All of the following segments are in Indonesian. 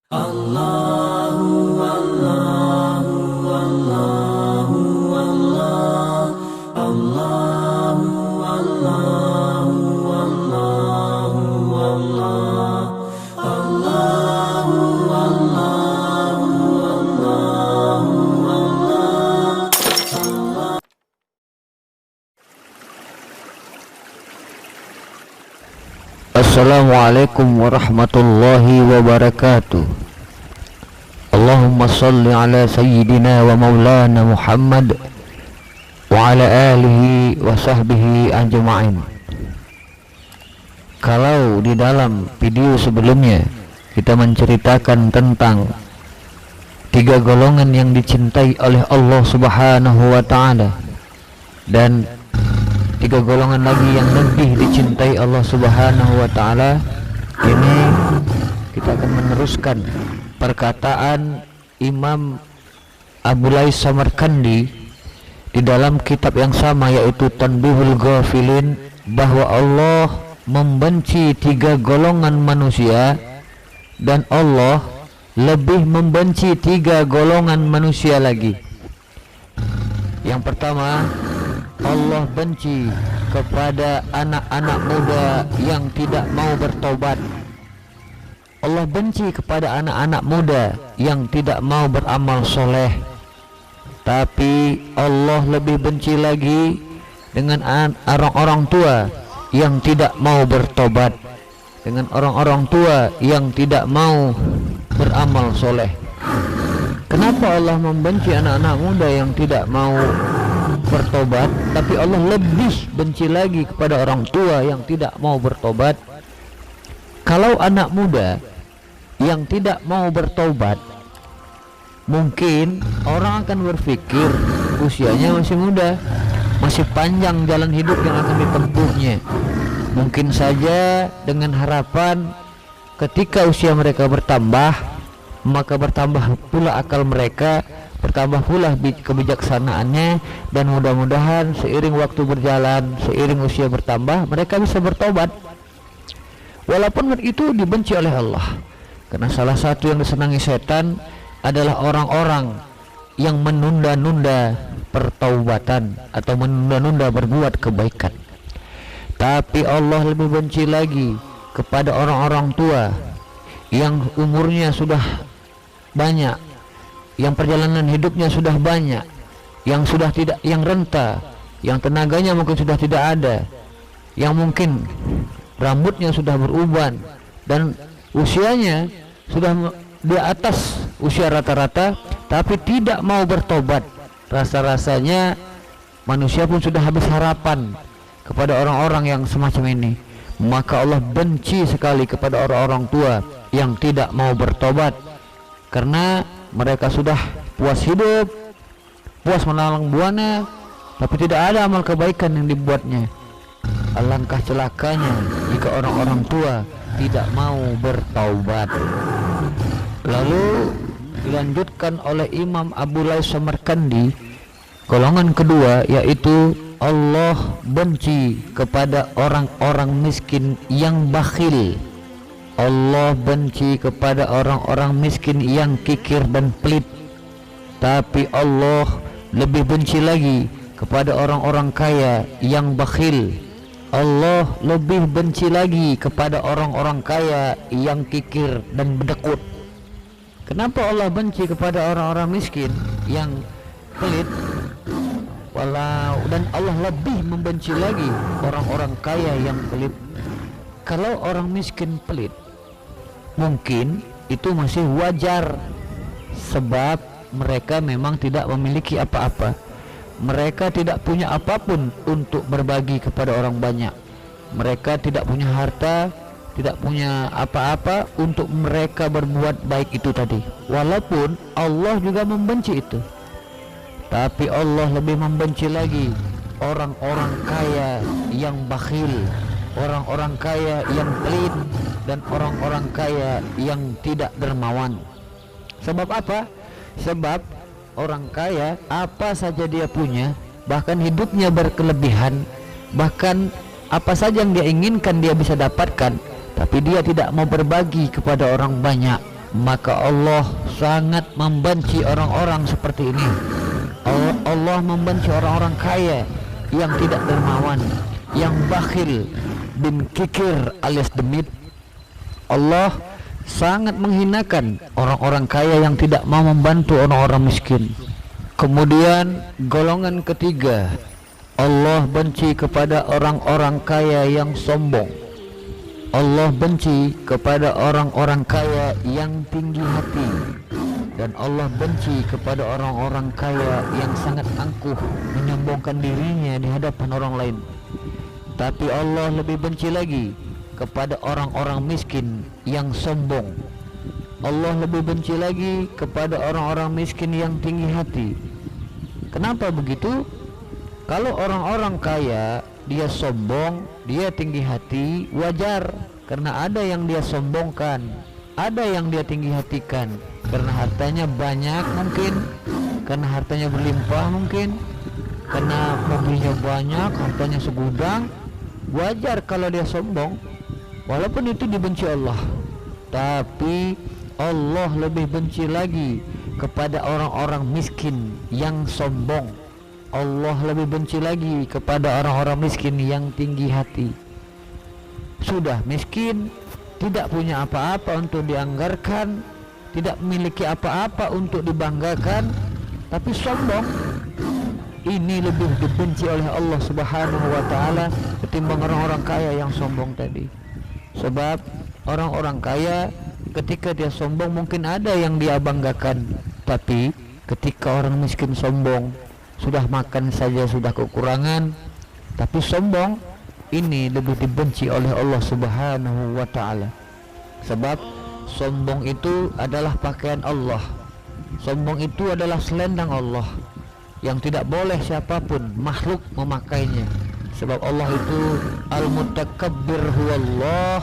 Allahu Allahu Allahu Allah Allahu Allahu Allahu Allah Allahu Allahu Allahu Allah. Assalamualaikum warahmatullahi wabarakatuh. Allahumma salli ala sayyidina wa maulana Muhammad wa ala alihi wa sahbihi ajma'in. Kalau di dalam video sebelumnya kita menceritakan tentang tiga golongan yang dicintai oleh Allah Subhanahu wa ta'ala, dan tiga golongan lagi yang lebih dicintai Allah Subhanahu wa ta'ala, ini kita akan meneruskan perkataan Imam Abu Lais Samarkandi di dalam kitab yang sama, yaitu Tanbihul Ghafilin, bahwa Allah membenci tiga golongan manusia dan Allah lebih membenci tiga golongan manusia lagi. Yang pertama, Allah benci kepada anak-anak muda yang tidak mau bertobat. Allah benci kepada anak-anak muda yang tidak mau beramal soleh. Tapi Allah lebih benci lagi dengan orang-orang tua yang tidak mau bertobat, dengan orang-orang tua yang tidak mau beramal soleh. Kenapa Allah membenci anak-anak muda yang tidak mau bertobat, tapi Allah lebih benci lagi kepada orang tua yang tidak mau bertobat? Kalau anak muda yang tidak mau bertobat, mungkin orang akan berpikir usianya masih muda, masih panjang jalan hidup yang akan ditempuhnya. Mungkin saja dengan harapan ketika usia mereka bertambah, maka bertambah pula akal mereka, bertambah pula kebijaksanaannya, dan mudah-mudahan seiring waktu berjalan, seiring usia bertambah, mereka bisa bertobat. Walaupun itu dibenci oleh Allah, karena salah satu yang disenangi setan adalah orang-orang yang menunda-nunda pertaubatan atau menunda-nunda berbuat kebaikan. Tapi Allah lebih benci lagi kepada orang-orang tua yang umurnya sudah banyak, yang perjalanan hidupnya sudah banyak, yang sudah tidak, yang renta, yang tenaganya mungkin sudah tidak ada, yang mungkin rambutnya sudah beruban dan usianya sudah di atas usia rata-rata, tapi tidak mau bertobat. Rasa-rasanya manusia pun sudah habis harapan kepada orang-orang yang semacam ini. Maka Allah benci sekali kepada orang-orang tua yang tidak mau bertobat, karena mereka sudah puas hidup, puas menalang buana, tapi tidak ada amal kebaikan yang dibuatnya. Alangkah celakanya jika orang-orang tua tidak mau bertaubat. Lalu dilanjutkan oleh Imam Abu Lais Samarkandi, golongan kedua, yaitu Allah benci kepada orang-orang miskin yang bakhil. Allah benci kepada orang-orang miskin yang kikir dan pelit. Tapi Allah lebih benci lagi kepada orang-orang kaya yang bakhil. Allah lebih benci lagi kepada orang-orang kaya yang kikir dan bedekut. Kenapa Allah benci kepada orang-orang miskin yang pelit? Dan Allah lebih membenci lagi orang-orang kaya yang pelit. Kalau orang miskin pelit, mungkin itu masih wajar, sebab mereka memang tidak memiliki apa-apa. Mereka tidak punya apapun untuk berbagi kepada orang banyak. Mereka tidak punya harta, tidak punya apa-apa untuk mereka berbuat baik itu tadi. Walaupun Allah juga membenci itu, tapi Allah lebih membenci lagi orang-orang kaya yang bakhil, orang-orang kaya yang pelit, dan orang-orang kaya yang tidak dermawan. Sebab apa? Sebab orang kaya apa saja dia punya, bahkan hidupnya berkelebihan, bahkan apa saja yang dia inginkan dia bisa dapatkan, tapi dia tidak mau berbagi kepada orang banyak. maka Allah sangat membenci orang-orang seperti ini. Allah membenci orang-orang kaya yang tidak dermawan, yang bakhil, bin kikir alias demit. Allah sangat menghinakan orang-orang kaya yang tidak mau membantu orang-orang miskin. Kemudian golongan ketiga, Allah benci kepada orang-orang kaya yang sombong. Allah benci kepada orang-orang kaya yang tinggi hati, dan Allah benci kepada orang-orang kaya yang sangat angkuh menyombongkan dirinya di hadapan orang lain. Tapi Allah lebih benci lagi kepada orang-orang miskin yang sombong. Allah lebih benci lagi kepada orang-orang miskin yang tinggi hati. Kenapa begitu? Kalau orang-orang kaya dia sombong, dia tinggi hati, wajar, karena ada yang dia sombongkan, ada yang dia tinggi hatikan, karena hartanya banyak mungkin, karena hartanya berlimpah mungkin, karena mobilnya banyak, hartanya segudang. Wajar kalau dia sombong, walaupun itu dibenci Allah. Tapi Allah lebih benci lagi kepada orang-orang miskin yang sombong. Allah lebih benci lagi kepada orang-orang miskin yang tinggi hati. Sudah miskin, tidak punya apa-apa untuk dianggarkan, tidak memiliki apa-apa untuk dibanggakan, tapi sombong. Ini lebih dibenci oleh Allah Subhanahu wa ta'ala ketimbang orang-orang kaya yang sombong tadi. Sebab orang-orang kaya ketika dia sombong mungkin ada yang dia banggakan, tapi ketika orang miskin sombong, sudah makan saja sudah kekurangan, tapi sombong, ini lebih dibenci oleh Allah Subhanahu wa ta'ala. Sebab sombong itu adalah pakaian Allah, sombong itu adalah selendang Allah yang tidak boleh siapapun makhluk memakainya. Sebab Allah itu Al-Mutakabbir huwallah,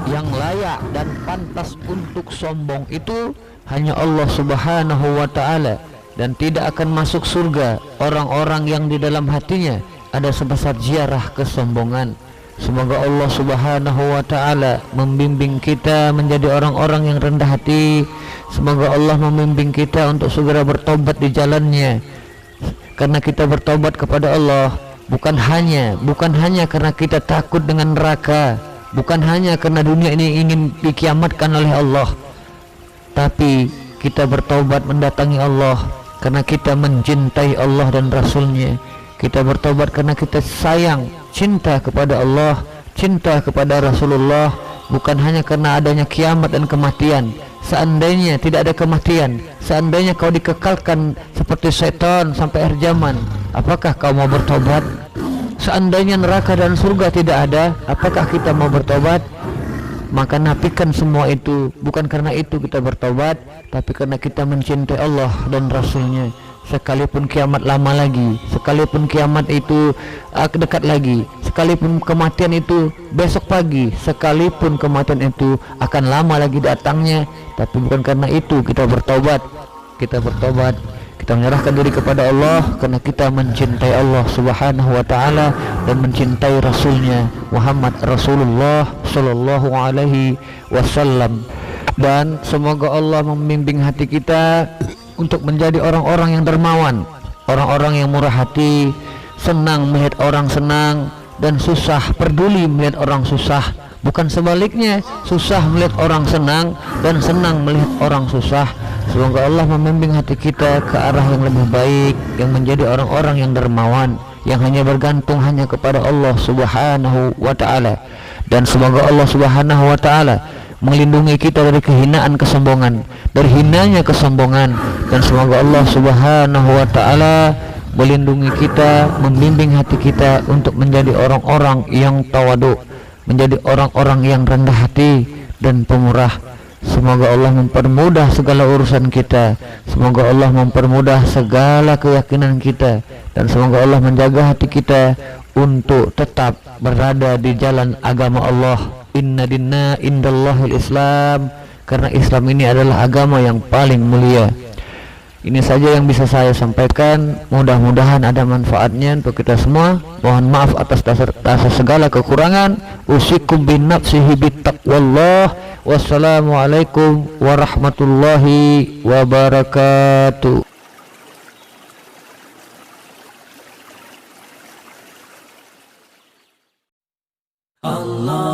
yang layak dan pantas untuk sombong itu hanya Allah Subhanahu wa ta'ala. Dan tidak akan masuk surga orang-orang yang di dalam hatinya ada sebesar ziarah kesombongan. Semoga Allah Subhanahu wa ta'ala membimbing kita menjadi orang-orang yang rendah hati. Semoga Allah membimbing kita untuk segera bertobat di jalannya. Karena kita bertobat kepada Allah bukan hanya karena kita takut dengan neraka, bukan hanya karena dunia ini ingin dikiamatkan oleh Allah, tapi kita bertobat mendatangi Allah karena kita mencintai Allah dan Rasulnya. Kita bertobat karena kita sayang, cinta kepada Allah, cinta kepada Rasulullah, bukan hanya karena adanya kiamat dan kematian. Seandainya tidak ada kematian, seandainya kau dikekalkan seperti setan sampai akhir zaman, apakah kau mau bertobat? Seandainya neraka dan surga tidak ada, apakah kita mau bertobat? Maka nafikan semua itu. Bukan karena itu kita bertobat, tapi karena kita mencintai Allah dan Rasulnya. Sekalipun kiamat lama lagi, sekalipun kiamat itu dekat lagi, sekalipun kematian itu besok pagi, sekalipun kematian itu akan lama lagi datangnya, tapi bukan karena itu kita bertobat. Kita bertobat, kita menyerahkan diri kepada Allah karena kita mencintai Allah Subhanahu wa ta'ala dan mencintai Rasulnya Muhammad Rasulullah Sallallahu alaihi wasallam. Dan semoga Allah membimbing hati kita untuk menjadi orang-orang yang dermawan, orang-orang yang murah hati, senang melihat orang senang, dan susah peduli melihat orang susah. Bukan sebaliknya, susah melihat orang senang dan senang melihat orang susah. Semoga Allah membimbing hati kita ke arah yang lebih baik, yang menjadi orang-orang yang dermawan, yang hanya bergantung hanya kepada Allah Subhanahu wa ta'ala. Dan semoga Allah Subhanahu wa ta'ala melindungi kita dari kehinaan kesombongan, dari hinanya kesombongan. Dan semoga Allah Subhanahu wa ta'ala melindungi kita, membimbing hati kita untuk menjadi orang-orang yang tawadu, menjadi orang-orang yang rendah hati dan pemurah. Semoga Allah mempermudah segala urusan kita, semoga Allah mempermudah segala keyakinan kita, dan semoga Allah menjaga hati kita untuk tetap berada di jalan agama Allah. Inna dinna indallahil Islam, karena Islam ini adalah agama yang paling mulia. Ini saja yang bisa saya sampaikan. Mudah-mudahan ada manfaatnya untuk kita semua. Mohon maaf atas dasar segala kekurangan. Usikum bin nafsihi bittaqwallah. Wassalamualaikum warahmatullahi wabarakatuh. Allah